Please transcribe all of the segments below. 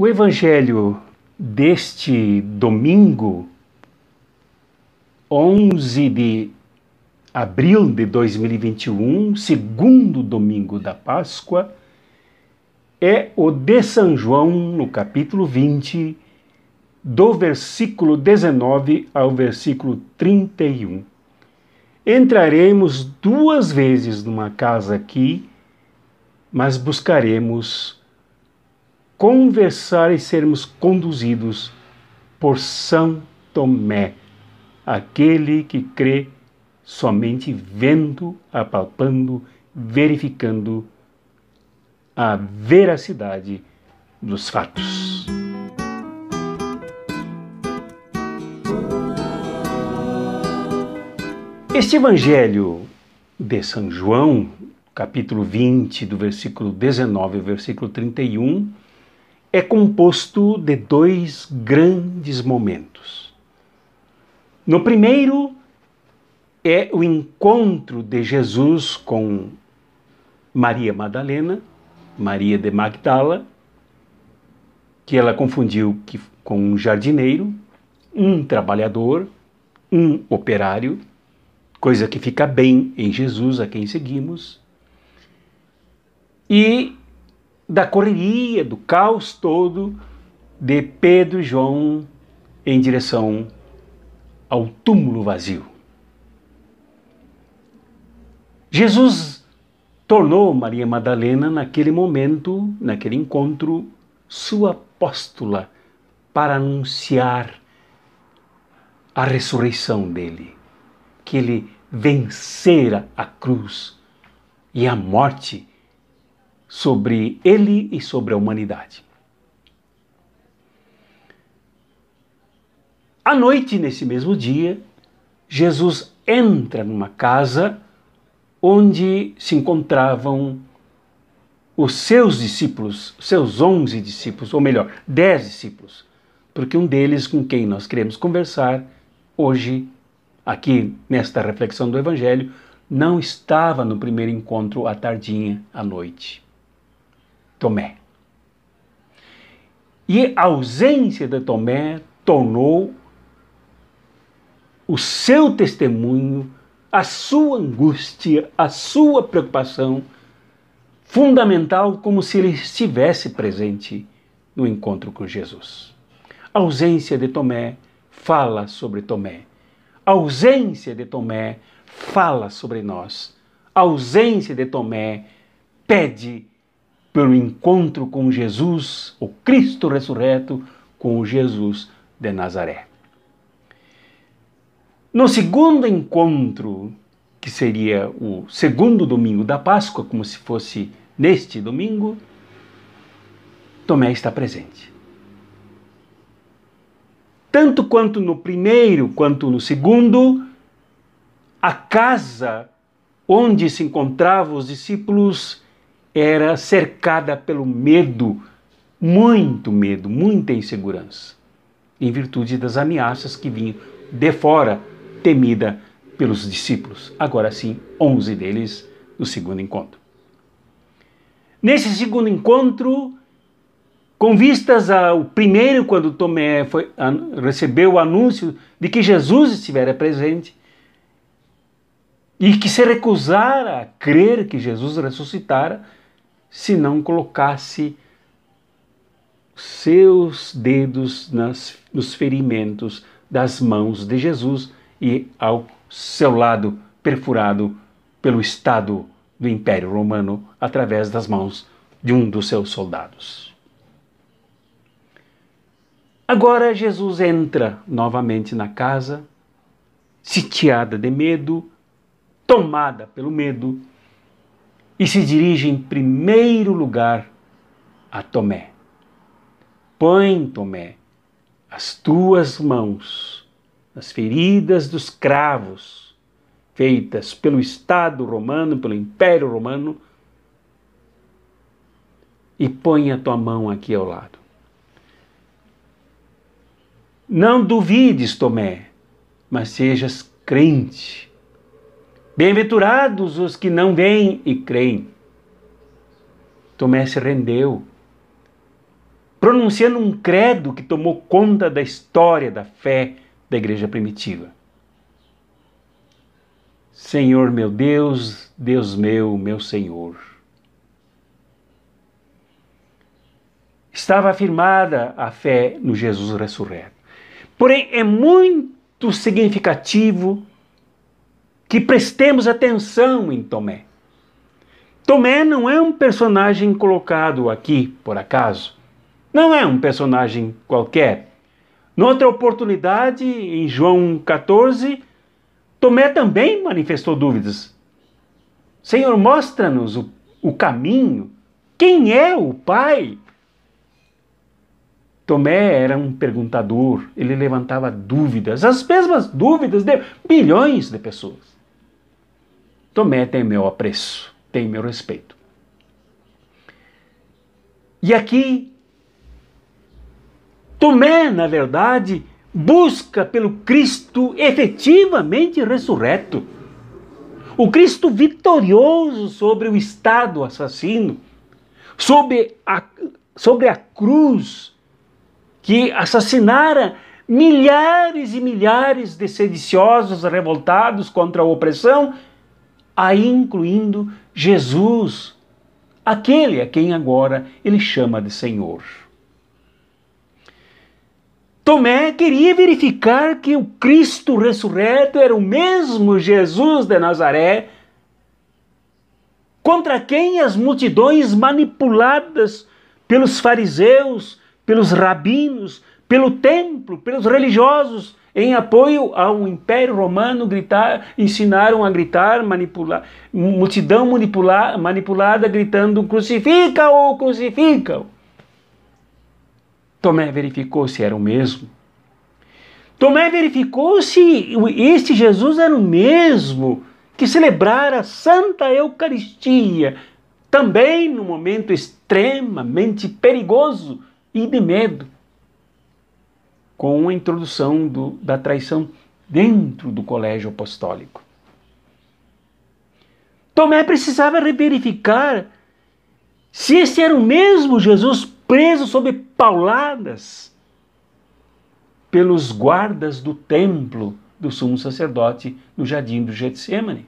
O evangelho deste domingo, 11 de abril de 2021, segundo domingo da Páscoa, é o de São João, no capítulo 20, do versículo 19 ao versículo 31. Entraremos 2 vezes numa casa aqui, mas buscaremos conversar e sermos conduzidos por São Tomé, aquele que crê somente vendo, apalpando, verificando a veracidade dos fatos. Este evangelho de São João, capítulo 20, do versículo 19 ao versículo 31, é composto de 2 grandes momentos. No primeiro é o encontro de Jesus com Maria Madalena, Maria de Magdala, que ela confundiu com um jardineiro, um trabalhador, um operário, coisa que fica bem em Jesus, a quem seguimos, e da correria, do caos todo de Pedro e João em direção ao túmulo vazio. Jesus tornou Maria Madalena, naquele momento, naquele encontro, sua apóstola para anunciar a ressurreição dele, que ele vencera a cruz e a morte sobre ele e sobre a humanidade. À noite, nesse mesmo dia, Jesus entra numa casa onde se encontravam os seus discípulos, seus 11 discípulos, ou melhor, 10 discípulos, porque um deles com quem nós queremos conversar hoje, aqui nesta reflexão do Evangelho, não estava no primeiro encontro à tardinha, à noite. Tomé. E a ausência de Tomé tornou o seu testemunho, a sua angústia, a sua preocupação fundamental, como se ele estivesse presente no encontro com Jesus. A ausência de Tomé fala sobre Tomé. A ausência de Tomé fala sobre nós. A ausência de Tomé pede pelo encontro com Jesus, o Cristo ressurreto, com o Jesus de Nazaré. No segundo encontro, que seria o segundo domingo da Páscoa, como se fosse neste domingo, Tomé está presente. Tanto quanto no primeiro quanto no segundo, a casa onde se encontravam os discípulos era cercada pelo medo, muita insegurança, em virtude das ameaças que vinham de fora, temida pelos discípulos. Agora sim, 11 deles no segundo encontro. Nesse segundo encontro, com vistas ao primeiro, quando Tomé recebeu o anúncio de que Jesus estivera presente e que se recusara a crer que Jesus ressuscitara, se não colocasse seus dedos nos ferimentos das mãos de Jesus e ao seu lado perfurado pelo Estado do Império Romano através das mãos de um dos seus soldados. Agora Jesus entra novamente na casa, sitiada de medo, tomada pelo medo, e se dirige em primeiro lugar a Tomé. Põe, Tomé, as tuas mãos nas feridas dos cravos feitas pelo Estado romano, pelo Império Romano, e põe a tua mão aqui ao lado. Não duvides, Tomé, mas sejas crente. Bem-aventurados os que não veem e creem. Tomé se rendeu. pronunciando um credo que tomou conta da história da fé da igreja primitiva. Senhor meu Deus, Deus meu Senhor. Estava afirmada a fé no Jesus ressurreto. Porém, é muito significativo que prestemos atenção em Tomé. Tomé não é um personagem colocado aqui por acaso. Não é um personagem qualquer. Noutra oportunidade, em João 14, Tomé também manifestou dúvidas. Senhor, mostra-nos o caminho. Quem é o Pai? Tomé era um perguntador, ele levantava dúvidas, as mesmas dúvidas de bilhões de pessoas. Tomé tem meu apreço, tem meu respeito. E aqui, Tomé, na verdade, busca pelo Cristo efetivamente ressurreto. O Cristo vitorioso sobre o Estado assassino, sobre a cruz que assassinara milhares e milhares de sediciosos revoltados contra a opressão, aí incluindo Jesus, aquele a quem agora ele chama de Senhor. Tomé queria verificar que o Cristo ressurreto era o mesmo Jesus de Nazaré, contra quem as multidões manipuladas pelos fariseus, pelos rabinos, pelo templo, pelos religiosos, em apoio ao Império Romano, ensinaram a gritar, multidão manipulada gritando: crucifica-o, crucifica-o. Tomé verificou se era o mesmo. Tomé verificou se este Jesus era o mesmo que celebrara a Santa Eucaristia, também num momento extremamente perigoso e de medo, com a introdução da traição dentro do colégio apostólico. Tomé precisava verificar se esse era o mesmo Jesus preso sob pauladas pelos guardas do templo do sumo sacerdote no jardim do Getsêmani.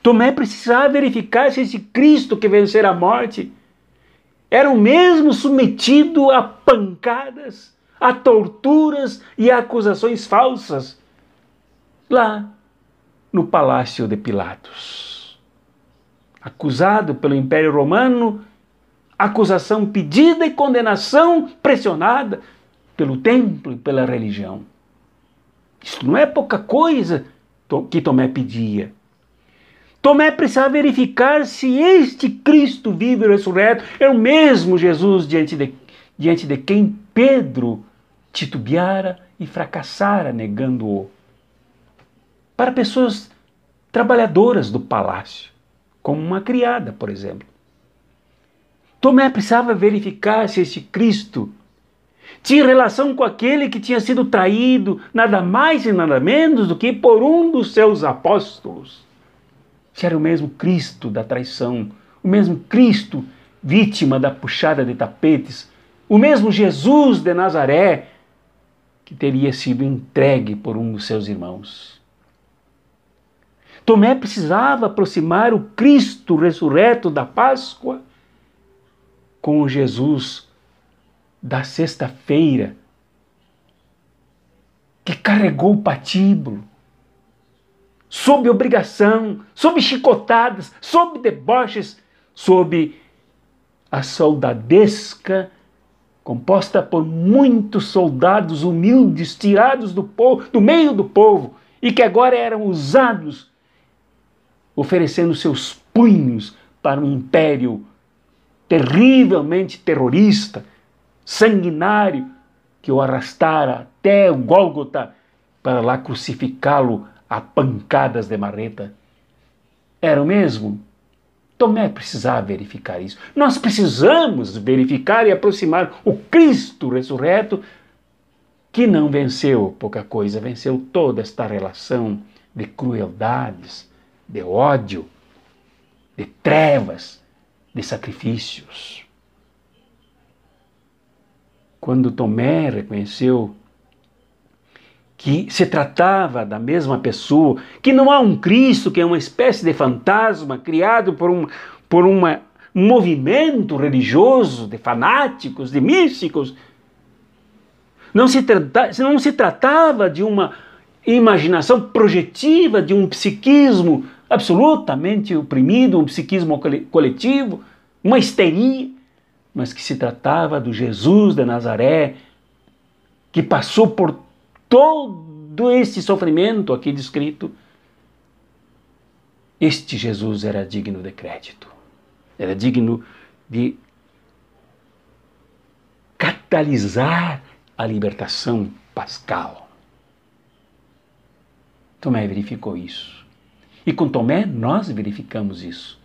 Tomé precisava verificar se esse Cristo que vencera a morte era o mesmo submetido a pancadas, a torturas e a acusações falsas lá no palácio de Pilatos. Acusado pelo Império Romano, acusação pedida e condenação pressionada pelo templo e pela religião. Isso não é pouca coisa que Tomé pedia. Tomé precisava verificar se este Cristo vivo e ressurreto é o mesmo Jesus diante de quem Pedro titubeara e fracassara negando-o. Para pessoas trabalhadoras do palácio, como uma criada, por exemplo. Tomé precisava verificar se este Cristo tinha relação com aquele que tinha sido traído nada mais e nada menos do que por um dos seus apóstolos. Se era o mesmo Cristo da traição, o mesmo Cristo vítima da puxada de tapetes, o mesmo Jesus de Nazaré que teria sido entregue por um dos seus irmãos. Tomé precisava aproximar o Cristo ressurreto da Páscoa com o Jesus da sexta-feira, que carregou o patíbulo, sob obrigação, sob chicotadas, sob deboches, sob a soldadesca composta por muitos soldados humildes tirados do meio do povo e que agora eram usados oferecendo seus punhos para um império terrivelmente terrorista, sanguinário, que o arrastara até o Gólgota para lá crucificá-lo a pancadas de marreta. Era o mesmo? Tomé precisava verificar isso. Nós precisamos verificar e aproximar o Cristo ressurreto, que não venceu pouca coisa, venceu toda esta relação de crueldades, de ódio, de trevas, de sacrifícios. quando Tomé reconheceu que se tratava da mesma pessoa, que não há um Cristo, que é uma espécie de fantasma criado por um movimento religioso de fanáticos, de místicos. Não se tratava de uma imaginação projetiva, de um psiquismo absolutamente oprimido, um psiquismo coletivo, uma histeria, mas que se tratava do Jesus de Nazaré, que passou por todo este sofrimento aqui descrito. Este Jesus era digno de crédito, era digno de catalisar a libertação pascal. Tomé verificou isso. E com Tomé nós verificamos isso.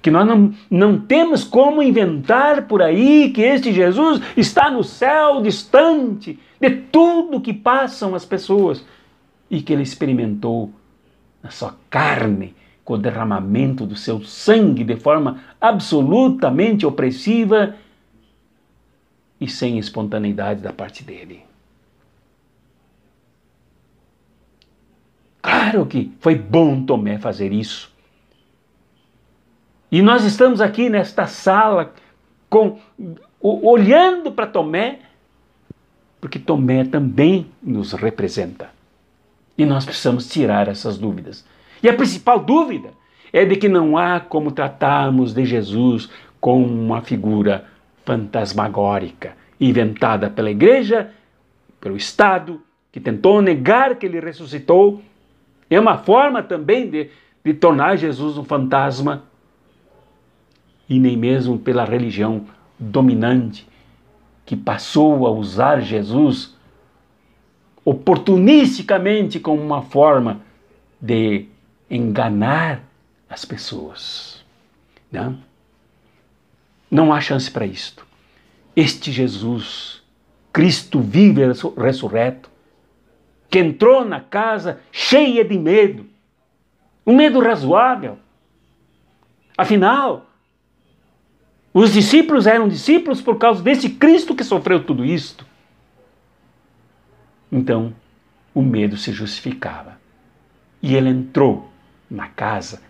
Que nós não temos como inventar por aí que este Jesus está no céu, distante de tudo que passam as pessoas, e que ele experimentou na sua carne, com o derramamento do seu sangue de forma absolutamente opressiva e sem espontaneidade da parte dele. Claro que foi bom Tomé fazer isso. E nós estamos aqui nesta sala olhando para Tomé, porque Tomé também nos representa. E nós precisamos tirar essas dúvidas. E a principal dúvida é de que não há como tratarmos de Jesus como uma figura fantasmagórica, inventada pela igreja, pelo Estado, que tentou negar que ele ressuscitou. É uma forma também de tornar Jesus um fantasma, e nem mesmo pela religião dominante, que passou a usar Jesus oportunisticamente como uma forma de enganar as pessoas. Não há chance para isto. Este Jesus, Cristo vivo e ressurreto, que entrou na casa cheia de medo, um medo razoável. Afinal, os discípulos eram discípulos por causa desse Cristo que sofreu tudo isto. Então, o medo se justificava. E ele entrou na casa,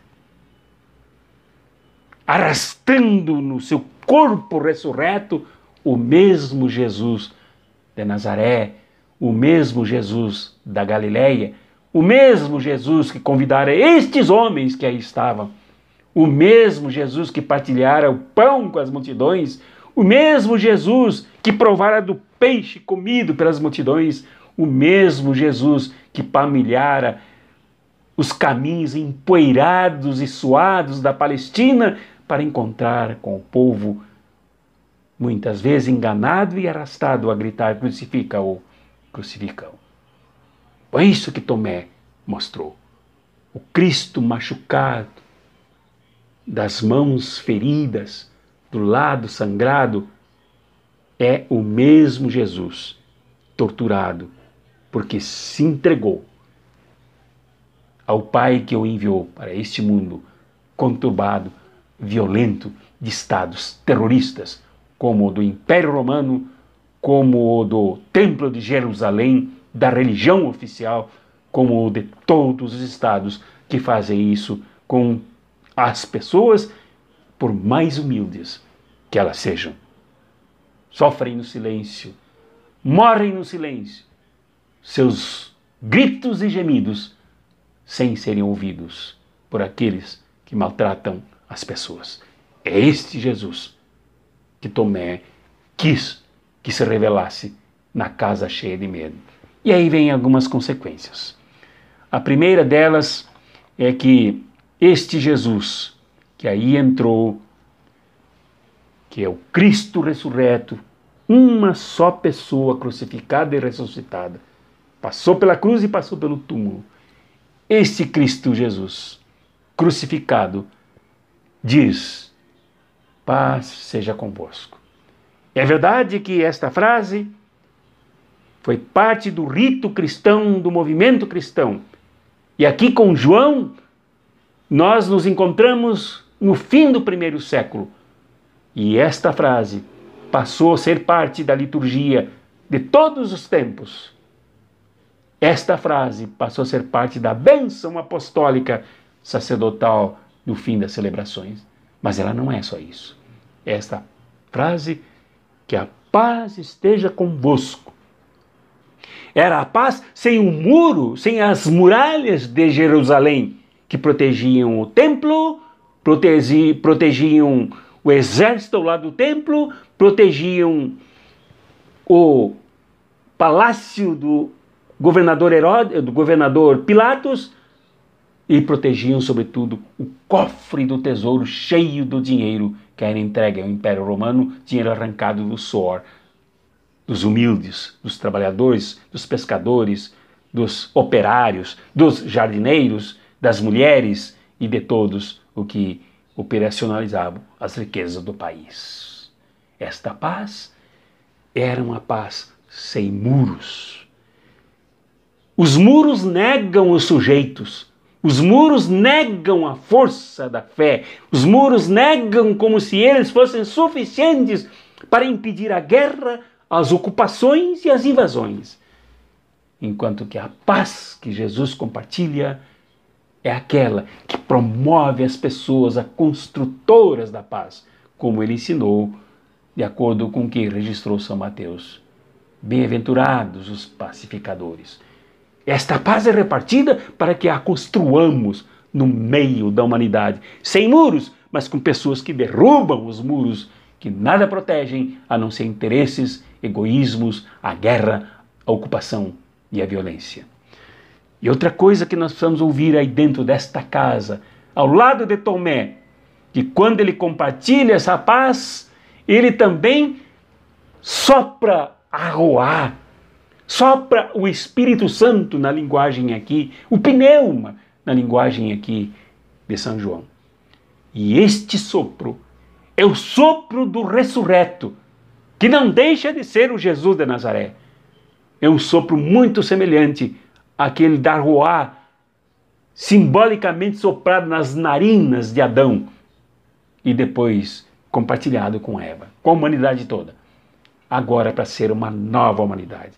arrastando no seu corpo ressurreto o mesmo Jesus de Nazaré, o mesmo Jesus da Galileia, o mesmo Jesus que convidara estes homens que aí estavam, o mesmo Jesus que partilhara o pão com as multidões, o mesmo Jesus que provara do peixe comido pelas multidões, o mesmo Jesus que palmilhara os caminhos empoeirados e suados da Palestina para encontrar com o povo, muitas vezes enganado e arrastado a gritar: crucifica-o, crucifica-o. Foi isso que Tomé mostrou. O Cristo machucado, das mãos feridas, do lado sangrado, é o mesmo Jesus torturado, porque se entregou ao Pai que o enviou para este mundo conturbado, violento, de estados terroristas, como o do Império Romano, como o do Templo de Jerusalém, da religião oficial, como o de todos os estados que fazem isso com as pessoas, por mais humildes que elas sejam. Sofrem no silêncio, morrem no silêncio, seus gritos e gemidos sem serem ouvidos por aqueles que maltratam as pessoas. É este Jesus que Tomé quis que se revelasse na casa cheia de medo. E aí vem algumas consequências. A primeira delas é que este Jesus que aí entrou, que é o Cristo ressurreto, uma só pessoa crucificada e ressuscitada, passou pela cruz e passou pelo túmulo. Este Cristo Jesus crucificado diz: paz seja convosco. É verdade que esta frase foi parte do rito cristão, do movimento cristão. E aqui com João, nós nos encontramos no fim do primeiro século. E esta frase passou a ser parte da liturgia de todos os tempos. Esta frase passou a ser parte da bênção apostólica sacerdotal no fim das celebrações. Mas ela não é só isso. Esta frase, que a paz esteja convosco, era a paz sem o muro, sem as muralhas de Jerusalém, que protegiam o templo, protegiam o exército ao lado do templo, protegiam o palácio do governador Pilatos e protegiam, sobretudo, o cofre do tesouro cheio do dinheiro que era entregue ao Império Romano, dinheiro arrancado do suor dos humildes, dos trabalhadores, dos pescadores, dos operários, dos jardineiros, das mulheres e de todos o que operacionalizavam as riquezas do país. Esta paz era uma paz sem muros. Os muros negam os sujeitos, os muros negam a força da fé, os muros negam como se eles fossem suficientes para impedir a guerra, as ocupações e as invasões. Enquanto que a paz que Jesus compartilha é aquela que promove as pessoas a construtoras da paz, como ele ensinou, de acordo com o que registrou São Mateus. Bem-aventurados os pacificadores. Esta paz é repartida para que a construamos no meio da humanidade, sem muros, mas com pessoas que derrubam os muros, que nada protegem a não ser interesses, egoísmos, a guerra, a ocupação e a violência. E outra coisa que nós precisamos ouvir aí dentro desta casa, ao lado de Tomé, que quando ele compartilha essa paz, ele também sopra a Ruá, sopra o Espírito Santo na linguagem aqui, o pneuma na linguagem aqui de São João. E este sopro é o sopro do ressurreto, que não deixa de ser o Jesus de Nazaré. É um sopro muito semelhante àquele da Ruá, simbolicamente soprado nas narinas de Adão e depois compartilhado com Eva, com a humanidade toda. Agora para ser uma nova humanidade.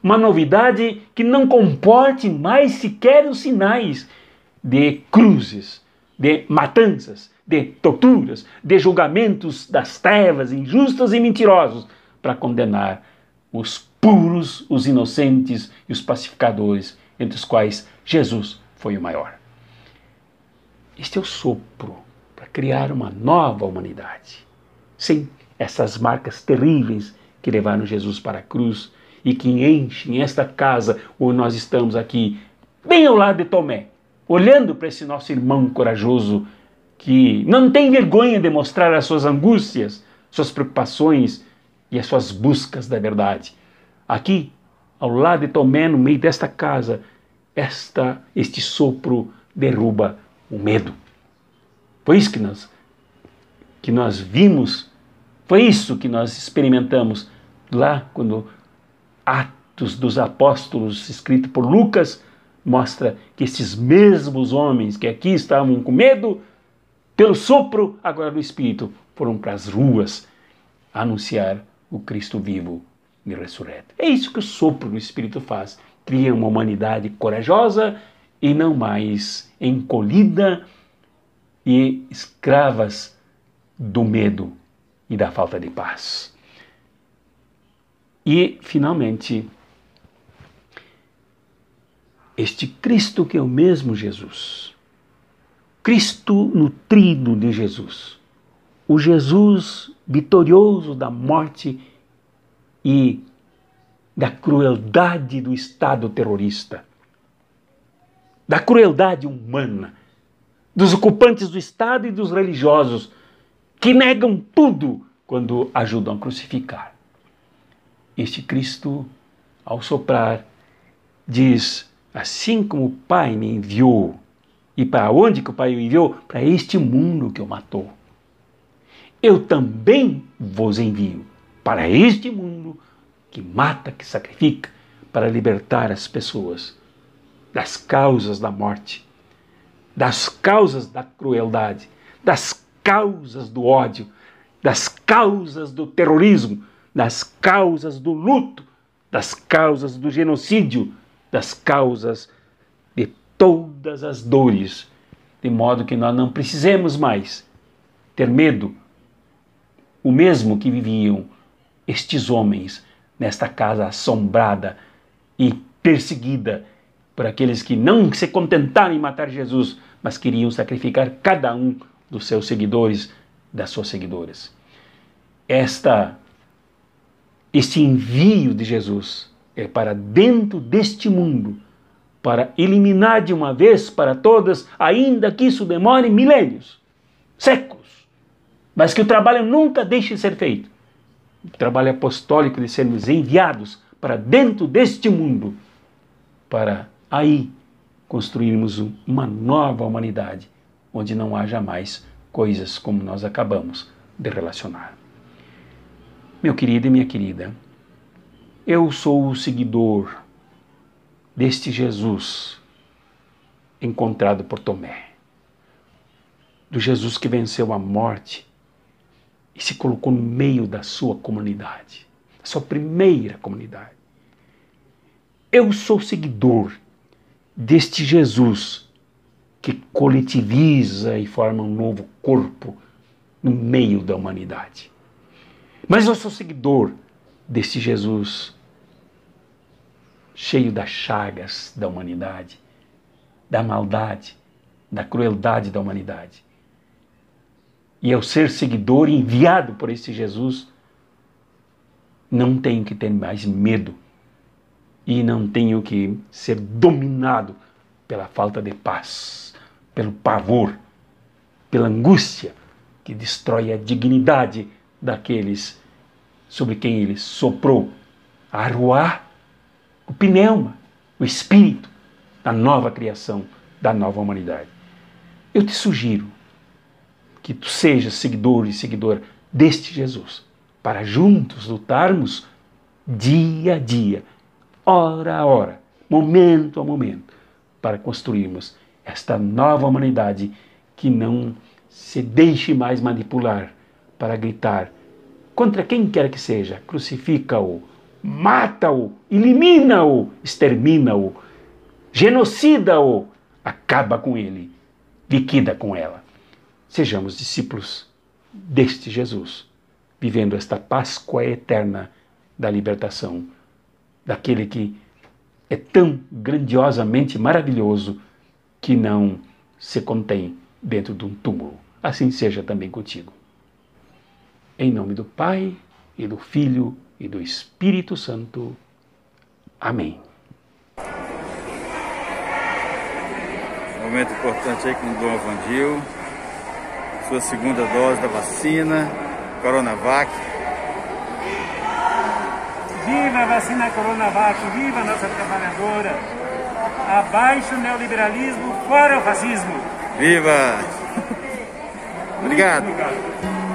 Uma novidade que não comporte mais sequer os sinais de cruzes, de matanças, de torturas, de julgamentos das trevas injustos e mentirosos para condenar os puros, os inocentes e os pacificadores, entre os quais Jesus foi o maior. Este é o sopro para criar uma nova humanidade, sem essas marcas terríveis que levaram Jesus para a cruz e que enchem esta casa onde nós estamos aqui, bem ao lado de Tomé, olhando para esse nosso irmão corajoso que não tem vergonha de mostrar as suas angústias, suas preocupações e as suas buscas da verdade. Aqui, ao lado de Tomé, no meio desta casa, este sopro derruba o medo. Foi isso que nós vimos, foi isso que nós experimentamos lá quando Atos dos Apóstolos, escrito por Lucas, mostra que esses mesmos homens que aqui estavam com medo, pelo sopro agora do Espírito, foram para as ruas anunciar o Cristo vivo e ressurreto. É isso que o sopro do Espírito faz. Cria uma humanidade corajosa e não mais encolhida e escravas do medo e da falta de paz. E, finalmente, este Cristo que é o mesmo Jesus, Cristo nutrido de Jesus, o Jesus vitorioso da morte e da crueldade do Estado terrorista, da crueldade humana, dos ocupantes do Estado e dos religiosos, que negam tudo quando ajudam a crucificar. Este Cristo, ao soprar, diz: assim como o Pai me enviou, e para onde que o Pai o enviou? Para este mundo que o matou. Eu também vos envio para este mundo que mata, que sacrifica, para libertar as pessoas das causas da morte, das causas da crueldade, das causas do ódio das causas do terrorismo, das causas do luto, das causas do genocídio, das causas de todas as dores, de modo que nós não precisemos mais ter medo, o mesmo que viviam estes homens nesta casa assombrada e perseguida por aqueles que não se contentaram em matar Jesus, mas queriam sacrificar cada um dos seus seguidores, das suas seguidoras. Este envio de Jesus é para dentro deste mundo, para eliminar de uma vez para todas, ainda que isso demore milênios, séculos, mas que o trabalho nunca deixe de ser feito. O trabalho apostólico de sermos enviados para dentro deste mundo, para aí construirmos uma nova humanidade, onde não haja mais coisas como nós acabamos de relacionar. Meu querido e minha querida, eu sou o seguidor deste Jesus encontrado por Tomé, do Jesus que venceu a morte e se colocou no meio da sua comunidade, a sua primeira comunidade. Eu sou seguidor deste Jesus que coletiviza e forma um novo corpo no meio da humanidade. Mas eu sou seguidor deste Jesus cheio das chagas da humanidade, da maldade, da crueldade da humanidade. E ao ser seguidor enviado por esse Jesus, não tenho que ter mais medo e não tenho que ser dominado pela falta de paz, pelo pavor, pela angústia que destrói a dignidade daqueles sobre quem ele soprou a ruá, o pneuma, o espírito da nova criação, da nova humanidade. Eu te sugiro que tu sejas seguidor e seguidora deste Jesus, para juntos lutarmos dia a dia, hora a hora, momento a momento, para construirmos esta nova humanidade que não se deixe mais manipular para gritar contra quem quer que seja, crucifica-o, mata-o, elimina-o, extermina-o, genocida-o, acaba com ele, liquida com ela. Sejamos discípulos deste Jesus, vivendo esta Páscoa eterna da libertação, daquele que é tão grandiosamente maravilhoso que não se contém dentro de um túmulo. Assim seja também contigo. Em nome do Pai, e do Filho, e do Espírito Santo. Amém. Momento importante aí com o Dom Vandil, sua segunda dose da vacina, Coronavac. Viva a vacina Coronavac, viva a nossa trabalhadora. Abaixo o neoliberalismo, fora o fascismo. Viva! Obrigado. Muito obrigado.